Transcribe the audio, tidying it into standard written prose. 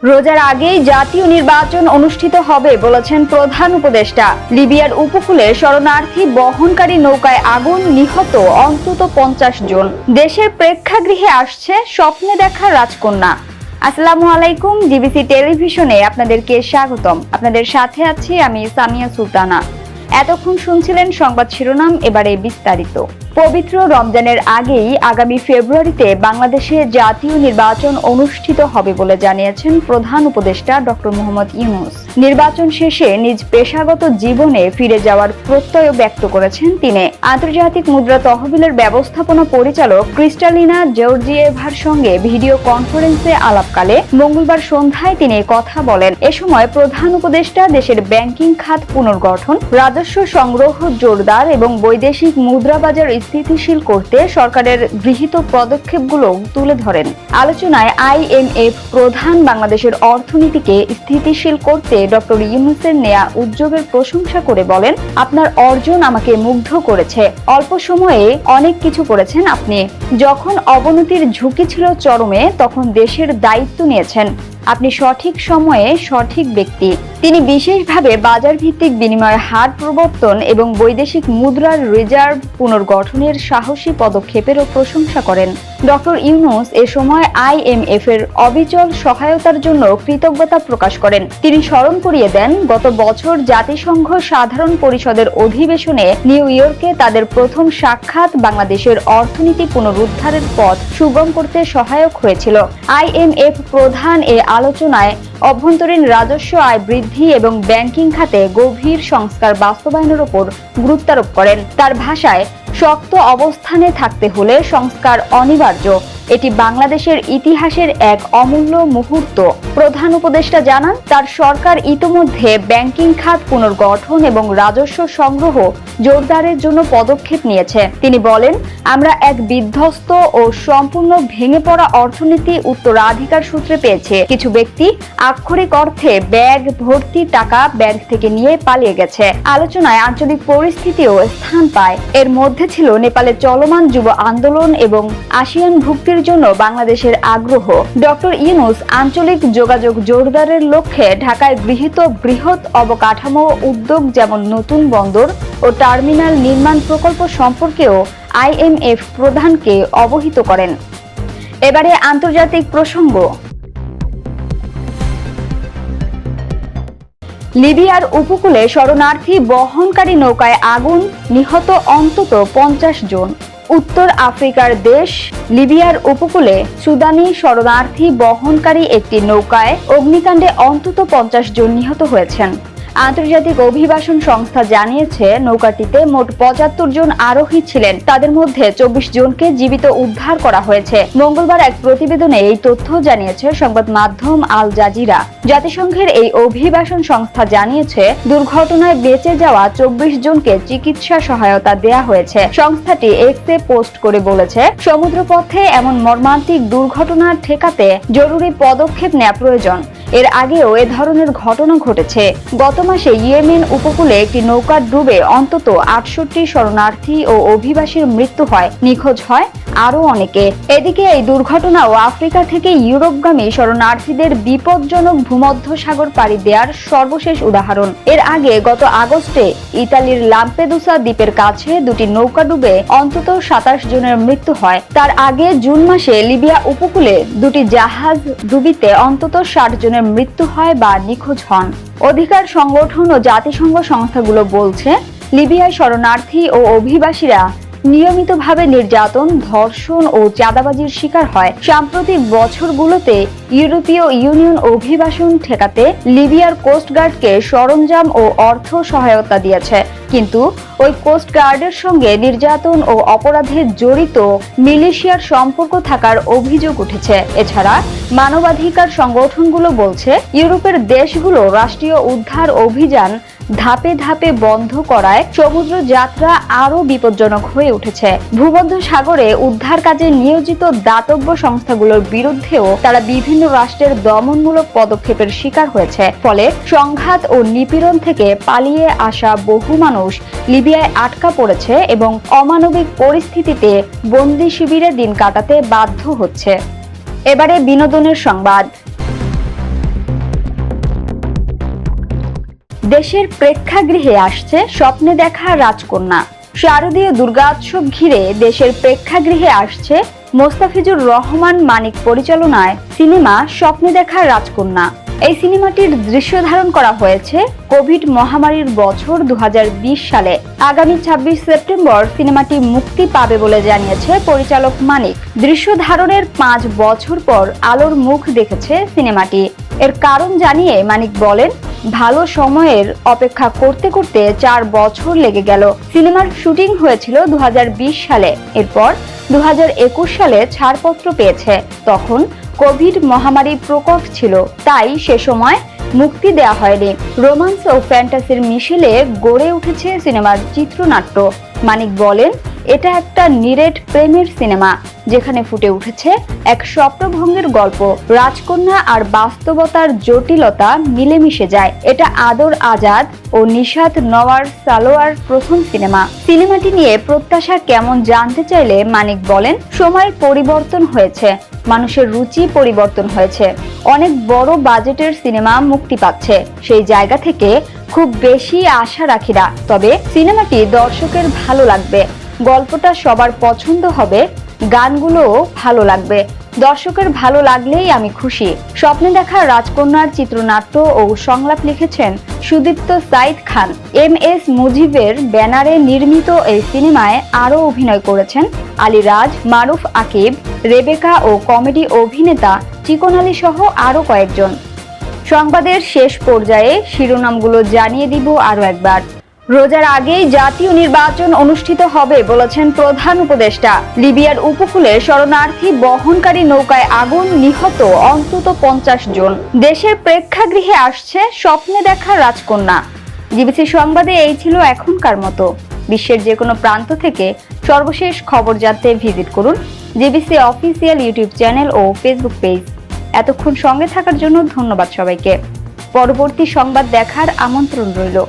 রোজার আগেই জাতীয় নির্বাচন অনুষ্ঠিত হবে বলেছেন প্রধান উপদেষ্টা। লিবিয়ার উপকূলে শরণার্থী বহনকারী নৌকায় আগুন, নিহত অন্তত 50 জন। দেশের প্রেক্ষাগৃহে আসছে স্বপ্নে দেখা রাজকন্যা। আসসালামু আলাইকুম, ডিবিসি টেলিভিশনে আপনাদেরকে স্বাগতম। আপনাদের সাথে আছি আমি সামিয়া সুলতানা। এতক্ষণ শুনছিলেন সংবাদ শিরোনাম, এবারে বিস্তারিত। পবিত্র রমজানের আগেই আগামী ফেব্রুয়ারিতে বাংলাদেশে জাতীয় নির্বাচন অনুষ্ঠিত হবে বলে জানিয়েছেন প্রধান উপদেষ্টা ডক্টর মোহাম্মদ ইউনূস। নির্বাচন শেষে নিজ পেশাগত জীবনে ফিরে যাওয়ার প্রত্যয় ব্যক্ত করেছেন তিনি। আন্তর্জাতিক মুদ্রা তহবিলের ব্যবস্থাপনা পরিচালক ক্রিস্টালিনা জর্জিয়েভার সঙ্গে ভিডিও কনফারেন্সে আলাপকালে মঙ্গলবার সন্ধ্যায় তিনি কথা বলেন। এ সময় প্রধান উপদেষ্টা দেশের ব্যাংকিং খাত পুনর্গঠন, রাজস্ব সংগ্রহ জোরদার এবং বৈদেশিক মুদ্রা বাজার স্থিতিশীল করতে সরকারের গৃহীত পদক্ষেপগুলো তুলে ধরেন। আলোচনায় আইএমএফ প্রধান বাংলাদেশের অর্থনীতিকে স্থিতিশীল করতে ডক্টর ইউনূসের নেয়া উদ্যোগের প্রশংসা করে বলেন, আপনার অর্জন আমাকে মুগ্ধ করেছে। অল্প সময়ে অনেক কিছু করেছেন আপনি। যখন অবনতির ঝুঁকি ছিল চরমে, তখন দেশের দায়িত্ব নিয়েছেন। আপনি সঠিক সময়ে সঠিক ব্যক্তি। তিনি বিশেষভাবে বাজার ভিত্তিক বিনিময় হার প্রবর্তন এবং বৈদেশিক মুদ্রার রিজার্ভ পুনর্গঠনের সাহসী পদক্ষেপেরও প্রশংসা করেন। ডক্টর ইউনূস এ সময় আইএমএফ এর অবিচল সহায়তার জন্য কৃতজ্ঞতা প্রকাশ করেন। তিনি স্মরণ করিয়ে দেন, গত বছর জাতিসংঘ সাধারণ পরিষদের অধিবেশনে নিউ ইয়র্কে তাদের প্রথম সাক্ষাৎ বাংলাদেশের অর্থনীতি পুনরুদ্ধারের পথ সুগম করতে সহায়ক হয়েছিল। আইএমএফ প্রধান এ আলোচনায় অভ্যন্তরীণ রাজস্ব আয় বৃদ্ধি এবং ব্যাংকিং খাতে গভীর সংস্কার বাস্তবায়নের উপর গুরুত্বারোপ করেন। তার ভাষায়, শক্ত অবস্থানে থাকতে হলে সংস্কার অনিবার্য। এটি বাংলাদেশের ইতিহাসের এক অমূল্য মুহূর্ত। প্রধান উপদেষ্টা জানান, তার সরকার ইতোমধ্যে ব্যাংকিং খাত পুনর্গঠন এবং রাজস্ব সংগ্রহ জোরদারের জন্য পদক্ষেপ নিয়েছে। তিনি বলেন, আমরা এক বিধ্বস্ত ও সম্পূর্ণ ভেঙে পড়া অর্থনীতি উত্তরাধিকার সূত্রে পেয়েছে। কিছু ব্যক্তি আক্ষরিক অর্থে ব্যাগ ভর্তি টাকা ব্যাংক থেকে নিয়ে পালিয়ে গেছে। আলোচনায় আঞ্চলিক পরিস্থিতিও স্থান পায়। এর মধ্যে ছিল নেপালের চলমান যুব আন্দোলন এবং আসিয়ান ভুক্তির জন্য বাংলাদেশের আগ্রহ। ডক্টর ইউনূস আঞ্চলিক যোগাযোগ জোরদারের লক্ষ্যে ঢাকায় গৃহীত বৃহৎ অবকাঠামো উদ্যোগ যেমন নতুন বন্দর ও টার্মিনাল নির্মাণ প্রকল্প সম্পর্কেও আইএমএফ প্রধানকে অবহিত করেন। এবারে আন্তর্জাতিক প্রসঙ্গ। লিবিয়ার উপকূলে শরণার্থী বহনকারী নৌকায় আগুন, নিহত অন্তত 50 জন। উত্তর আফ্রিকার দেশ লিবিয়ার উপকূলে সুদানি শরণার্থী বহনকারী একটি নৌকায় অগ্নিকাণ্ডে অন্তত 50 জন নিহত হয়েছেন। আন্তর্জাতিক অভিবাসন সংস্থা জানিয়েছে, নৌকাটিতে মোট 75 জন আরোহী ছিলেন। তাদের মধ্যে 24 জনকে জীবিত উদ্ধার করা হয়েছে। মঙ্গলবার এক প্রতিবেদনে এই তথ্য জানিয়েছে সংবাদ মাধ্যম আল জাজিরা। জাতিসংঘের এই অভিবাসন সংস্থা জানিয়েছে, দুর্ঘটনায় বেঁচে যাওয়া 24 জনকে চিকিৎসা সহায়তা দেয়া হয়েছে। সংস্থাটি এক্সে পোস্ট করে বলেছে, সমুদ্রপথে এমন মর্মান্তিক দুর্ঘটনা ঠেকাতে জরুরি পদক্ষেপ নেওয়া প্রয়োজন। এর আগেও এ ধরনের ঘটনা ঘটেছে। গত মাসে ইয়েমেন উপকূলে একটি নৌকা ডুবে অন্তত 68 শরণার্থী ও অভিবাসীর মৃত্যু হয়, নিখোঁজ হয় আরো অনেকে। এদিকে এই দুর্ঘটনাও আফ্রিকা থেকে ইউরোপগামী শরণার্থীদের বিপজ্জনক ভূমধ্যসাগর পাড়ি দেওয়ার সর্বশেষ উদাহরণ। এর আগে গত আগস্টে ইতালির লাম্পেদুসা দ্বীপের কাছে দুটি নৌকা ডুবে অন্তত 27 জনের মৃত্যু হয়। তার আগে জুন মাসে লিবিয়া উপকূলে দুটি জাহাজ ডুবিতে অন্তত 60 জনের মৃত্যু হয় বা নিখোঁজ হন। অধিকার সংগঠন ও জাতিসংঘ সংস্থাগুলো বলছে, লিবিয়ায় শরণার্থী ও অভিবাসীরা নিয়মিতভাবে নির্যাতন, ধর্ষণ ও চাঁদাবাজির শিকার হয়। সাম্প্রতিক বছরগুলোতে ইউরোপীয় ইউনিয়ন অভিবাসন ঠেকাতে লিবিয়ার কোস্টগার্ডকে সরঞ্জাম ও অর্থ সহায়তা দিয়েছে, কিন্তু ওই কোস্টগার্ডের সঙ্গে নির্যাতন ও অপরাধে জড়িত মিলিশিয়ার সম্পর্ক থাকার অভিযোগ উঠেছে। এছাড়া মানবাধিকার সংগঠনগুলো বলছে, ইউরোপের দেশগুলো রাষ্ট্রীয় উদ্ধার অভিযান ধাপে ধাপে বন্ধ করায় সমুদ্র যাত্রা আরো বিপজ্জনক হয়ে উঠেছে। ভূমধ্যসাগরে উদ্ধার কাজে নিয়োজিত দাতব্য সংস্থাগুলোর বিরুদ্ধেও তারা বিভিন্ন রাষ্ট্রের দমনমূলক পদক্ষেপের শিকার হয়েছে। ফলে সংঘাত ও নিপীড়ন থেকে পালিয়ে আসা বহু মানুষ লিবিয়ায় আটকা পড়েছে এবং অমানবিক পরিস্থিতিতে বন্দি শিবিরে দিন কাটাতে বাধ্য হচ্ছে। এবারে বিনোদনের সংবাদ। দেশের প্রেক্ষাগৃহে আসছে স্বপ্নে দেখা রাজকন্যা। শারদীয় দুর্গোৎসব ঘিরে দেশের প্রেক্ষাগৃহে আসছে মোস্তাফিজুর রহমান মানিক পরিচালনায় সিনেমা স্বপ্নে দেখা রাজকন্যা। এই সিনেমাটির দৃশ্য ধারণ করা হয়েছে কোভিড মহামারীর বছর 2020 সালে। আগামী 26 সেপ্টেম্বর সিনেমাটি মুক্তি পাবে বলে জানিয়েছে পরিচালক মানিক। দৃশ্য ধারণের 5 বছর পর আলোর মুখ দেখেছে সিনেমাটি। এর কারণ জানিয়ে মানিক বলেন, ভালো সময়ের অপেক্ষা করতে করতে 4 বছর লেগে গেল। সিনেমার শুটিং হয়েছিল 2020 সালে, এরপর 2021 সালে ছাড়পত্র পেয়েছে। তখন কোভিড মহামারীর প্রকোপ ছিল, তাই সে সময় মুক্তি দেওয়া হয়নি। রোমান্স ও ফ্যান্টাসির মিশেলে গড়ে উঠেছে সিনেমার চিত্রনাট্য। মানিক বলেন, এটা একটা নিরেট প্রেমের সিনেমা, যেখানে ফুটে উঠেছে এক স্বপ্নভঙ্গের গল্প। রাজকন্যা আর বাস্তবতার জটিলতা মিলেমিশে যায়। এটা আদর আজাদ ও নিশাত নওয়ার সালোয়ার প্রথম সিনেমা। সিনেমাটি নিয়ে প্রত্যাশা কেমন জানতে চাইলে মানিক বলেন, সময়ের পরিবর্তন হয়েছে, মানুষের রুচি পরিবর্তন হয়েছে। অনেক বড় বাজেটের সিনেমা মুক্তি পাচ্ছে, সেই জায়গা থেকে খুব বেশি আশা রাখি না। তবে সিনেমাটি দর্শকের ভালো লাগবে, গল্পটা সবার পছন্দ হবে, গানগুলোও ভালো লাগবে। দর্শকের ভালো লাগলেই আমি খুশি। স্বপ্নে দেখা রাজকন্যার চিত্রনাট্য ও সংলাপ লিখেছেন সুদীপ্ত সাইদ খান। MS মুজিবের ব্যানারে নির্মিত এই সিনেমায় আরও অভিনয় করেছেন আলী রাজ, মারুফ আকিব, রেবেকা ও কমেডি অভিনেতা চিকন আলী সহ আরও কয়েকজন। সংবাদের শেষ পর্যায়ে শিরোনামগুলো জানিয়ে দিব আরও একবার। রোজার আগেই জাতীয় নির্বাচন অনুষ্ঠিত হবে বলেছেন প্রধান উপদেষ্টা। লিবিয়ার উপকূলে শরণার্থী বহনকারী নৌকায় আগুন, নিহত অন্তত 50 জন। দেশের প্রেক্ষাগৃহে আসছে স্বপ্নে দেখা রাজকন্যা। জিবিসি সংবাদে এই ছিল এখনকার মতো। বিশ্বের যে কোনো প্রান্ত থেকে সর্বশেষ খবর জানতে ভিজিট করুন জিবিসি অফিসিয়াল ইউটিউব চ্যানেল ও ফেসবুক পেজ। এতক্ষণ সঙ্গে থাকার জন্য ধন্যবাদ সবাইকে। পরবর্তী সংবাদ দেখার আমন্ত্রণ রইল।